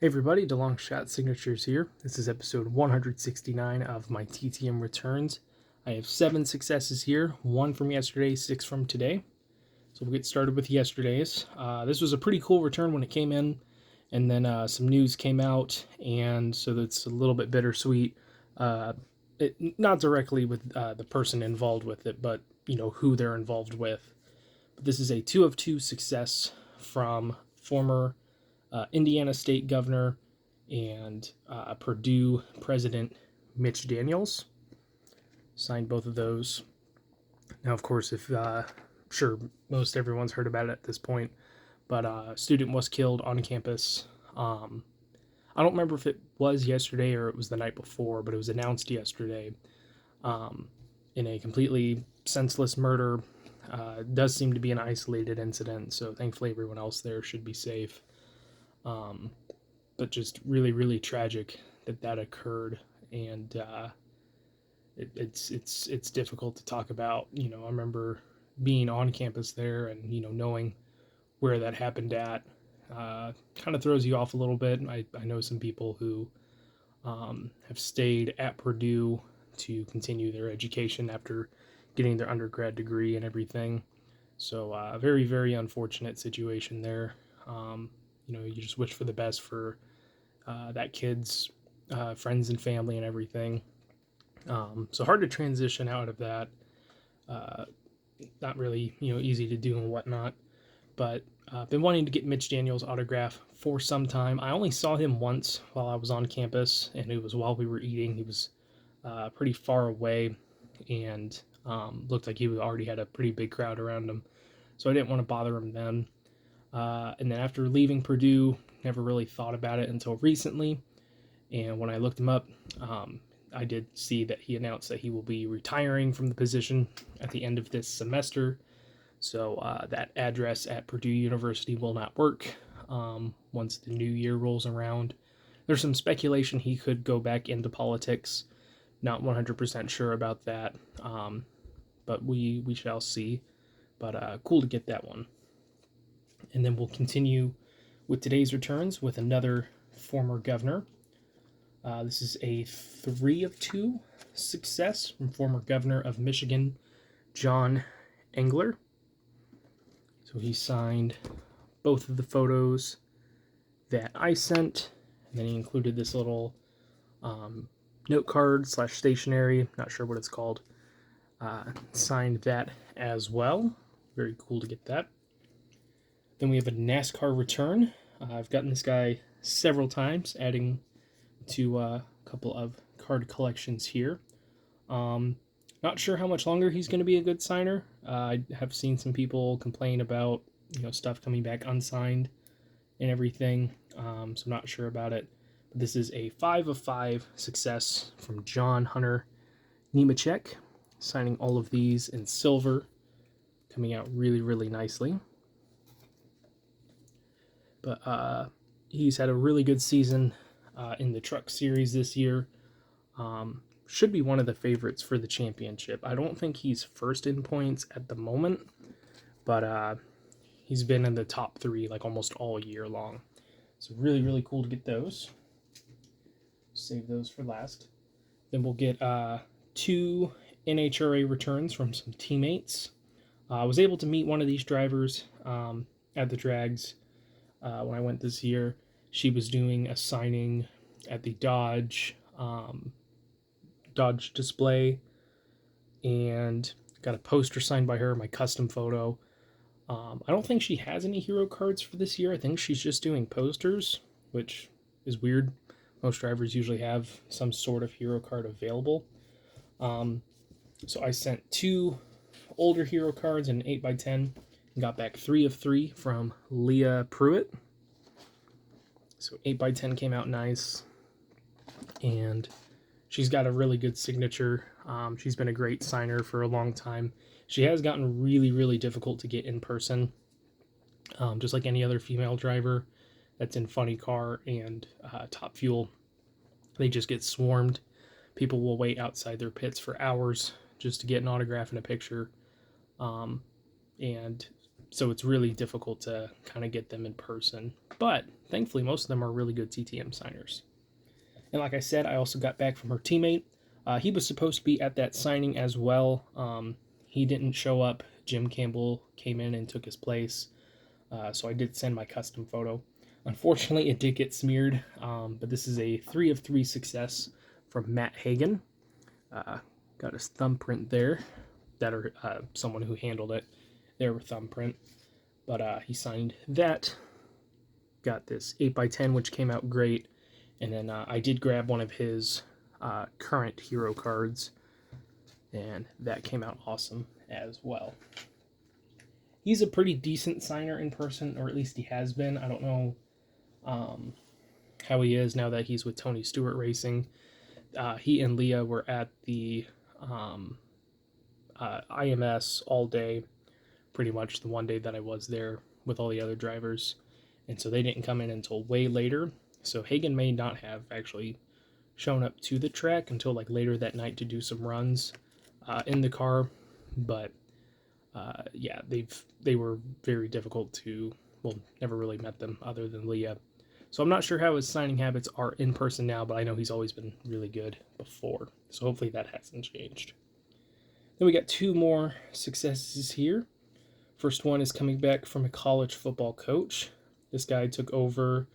Hey everybody, DeLong Shot Signatures here. This is episode 169 of my TTM returns. I have 7 successes here, 1 from yesterday, 6 from today. So we'll get started with yesterday's. This was a pretty cool return when it came in, and then some news came out, and so that's a little bit bittersweet. Not directly with the person involved with it, but who they're involved with. But this is a 2 of 2 success from former Indiana State Governor and Purdue President Mitch Daniels. Signed both of those. Now, of course, if sure most everyone's heard about it at this point, but a student was killed on campus. I don't remember if it was yesterday or it was the night before, but it was announced yesterday in a completely senseless murder. It does seem to be an isolated incident, so thankfully everyone else there should be safe. But just really, really tragic that occurred, and it's difficult to talk about. I remember being on campus there, and knowing where that happened at kind of throws you off a little bit. I know some people who have stayed at Purdue to continue their education after getting their undergrad degree and everything. So very, very unfortunate situation there. You just wish for the best for that kid's friends and family and everything. So hard to transition out of that. Not really, easy to do and whatnot. But been wanting to get Mitch Daniels' autograph for some time. I only saw him once while I was on campus, and it was while we were eating. He was pretty far away, and looked like he already had a pretty big crowd around him. So I didn't want to bother him then. And then after leaving Purdue, never really thought about it until recently. And when I looked him up, I did see that he announced that he will be retiring from the position at the end of this semester. So that address at Purdue University will not work once the new year rolls around. There's some speculation he could go back into politics. Not 100% sure about that, but we shall see. But cool to get that one. And then we'll continue with today's returns with another former governor. This is a 3 of 2 success from former governor of Michigan, John Engler. So he signed both of the photos that I sent, and then he included this little note card / stationery, not sure what it's called. Signed that as well. Very cool to get that. Then we have a NASCAR return. I've gotten this guy several times, adding to a couple of card collections here. Not sure how much longer he's going to be a good signer. I have seen some people complain about stuff coming back unsigned and everything, so I'm not sure about it. But this is a 5 of 5 success from John Hunter Nemechek, signing all of these in silver, coming out really, really nicely. But he's had a really good season in the truck series this year. Should be one of the favorites for the championship. I don't think he's first in points at the moment, but he's been in the top 3 like almost all year long. So really, really cool to get those. Save those for last. Then we'll get 2 NHRA returns from some teammates. I was able to meet one of these drivers at the drags when I went this year. She was doing a signing at the Dodge display, and got a poster signed by her, my custom photo. I don't think she has any hero cards for this year. I think she's just doing posters, which is weird. Most drivers usually have some sort of hero card available. So I sent 2 older hero cards and an 8x10, and got back 3 of 3 from Leah Pruitt. So 8x10 came out nice, and she's got a really good signature. She's been a great signer for a long time. She has gotten really, really difficult to get in person, just like any other female driver that's in Funny Car and Top Fuel. They just get swarmed. People will wait outside their pits for hours just to get an autograph and a picture. And So it's really difficult to kind of get them in person. But thankfully, most of them are really good TTM signers. And like I said, I also got back from her teammate. He was supposed to be at that signing as well. He didn't show up. Jim Campbell came in and took his place. So I did send my custom photo. Unfortunately, it did get smeared, but this is a 3 of 3 success from Matt Hagen. Got his thumbprint there. That or someone who handled it. Their thumbprint. But he signed that. Got this 8x10, which came out great. And then I did grab one of his current hero cards, and that came out awesome as well. He's a pretty decent signer in person, or at least he has been. I don't know how he is now that he's with Tony Stewart Racing. He and Leah were at the IMS all day, pretty much the one day that I was there with all the other drivers. And so they didn't come in until way later. So Hagen may not have actually shown up to the track until like later that night to do some runs in the car. But yeah, they were very difficult to, well, never really met them other than Leah. So I'm not sure how his signing habits are in person now, but I know he's always been really good before. So hopefully that hasn't changed. Then we got 2 more successes here. First one is coming back from a college football coach. This guy took over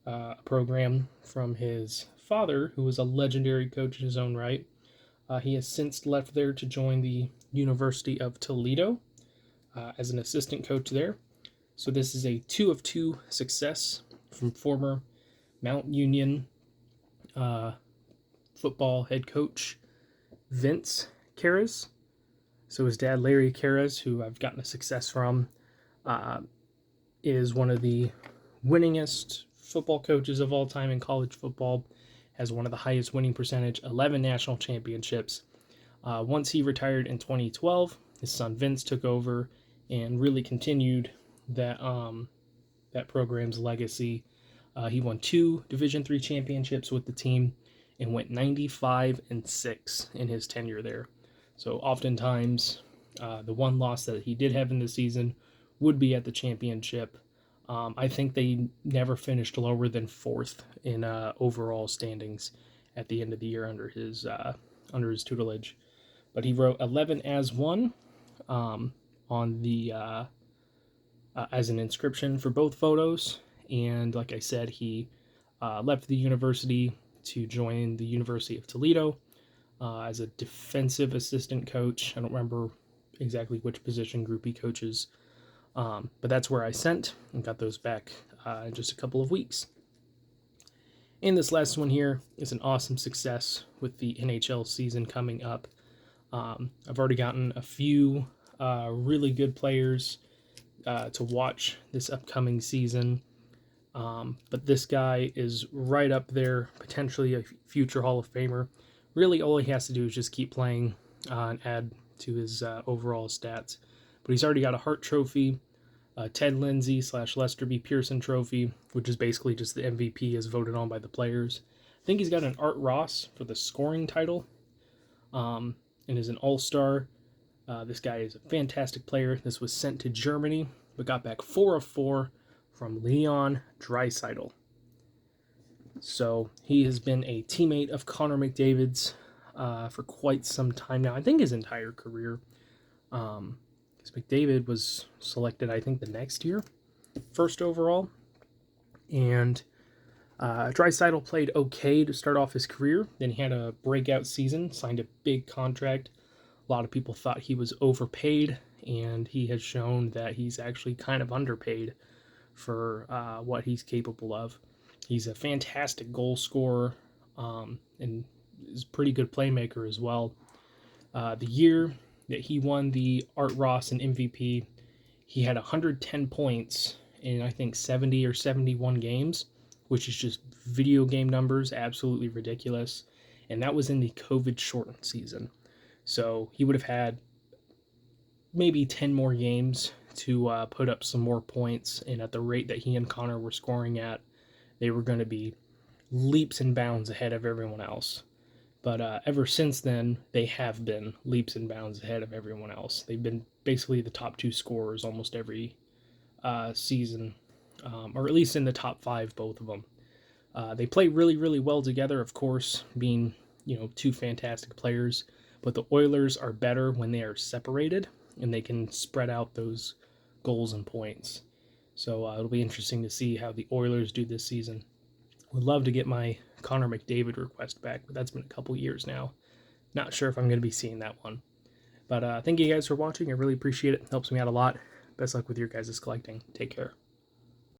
a program from his father, who was a legendary coach in his own right. He has since left there to join the University of Toledo as an assistant coach there. So this is a 2 of 2 success from former Mount Union football head coach Vince Carras. So his dad, Larry Carras, who I've gotten a success from, is one of the winningest football coaches of all time in college football, has one of the highest winning percentage, 11 national championships. Once he retired in 2012, his son Vince took over and really continued that program's legacy. He won 2 Division III championships with the team and went 95-6 in his tenure there. So oftentimes, the one loss that he did have in the season would be at the championship. I think they never finished lower than 4th in overall standings at the end of the year under his tutelage. But he wrote 11 as 1 on the as an inscription for both photos. And like I said, he left the university to join the University of Toledo as a defensive assistant coach. I don't remember exactly which position group he coaches. But that's where I sent and got those back in just a couple of weeks. And this last one here is an awesome success with the NHL season coming up. I've already gotten a few really good players to watch this upcoming season. But this guy is right up there, potentially a future Hall of Famer. Really, all he has to do is just keep playing and add to his overall stats. But he's already got a Hart Trophy, Ted Lindsay / Lester B. Pearson Trophy, which is basically just the MVP as voted on by the players. I think he's got an Art Ross for the scoring title, and is an all-star. This guy is a fantastic player. This was sent to Germany, but got back 4 of 4 from Leon Draisaitl. So he has been a teammate of Connor McDavid's for quite some time now. I think his entire career. Because McDavid was selected, I think, the next year, 1st overall. And Draisaitl played okay to start off his career. Then he had a breakout season, signed a big contract. A lot of people thought he was overpaid, and he has shown that he's actually kind of underpaid for what he's capable of. He's a fantastic goal scorer and is a pretty good playmaker as well. The year that he won the Art Ross and MVP, he had 110 points in, I think, 70 or 71 games, which is just video game numbers, absolutely ridiculous. And that was in the COVID-shortened season. So he would have had maybe 10 more games to put up some more points. And at the rate that he and Connor were scoring at, they were going to be leaps and bounds ahead of everyone else. But ever since then, they have been leaps and bounds ahead of everyone else. They've been basically the top 2 scorers almost every season, or at least in the top five, both of them. They play really, really well together, of course, being, two fantastic players. But the Oilers are better when they are separated and they can spread out those goals and points. So it'll be interesting to see how the Oilers do this season. Would love to get my Connor McDavid request back, but that's been a couple years now. Not sure if I'm going to be seeing that one. But thank you guys for watching. I really appreciate it. It helps me out a lot. Best luck with your guys' collecting. Take care.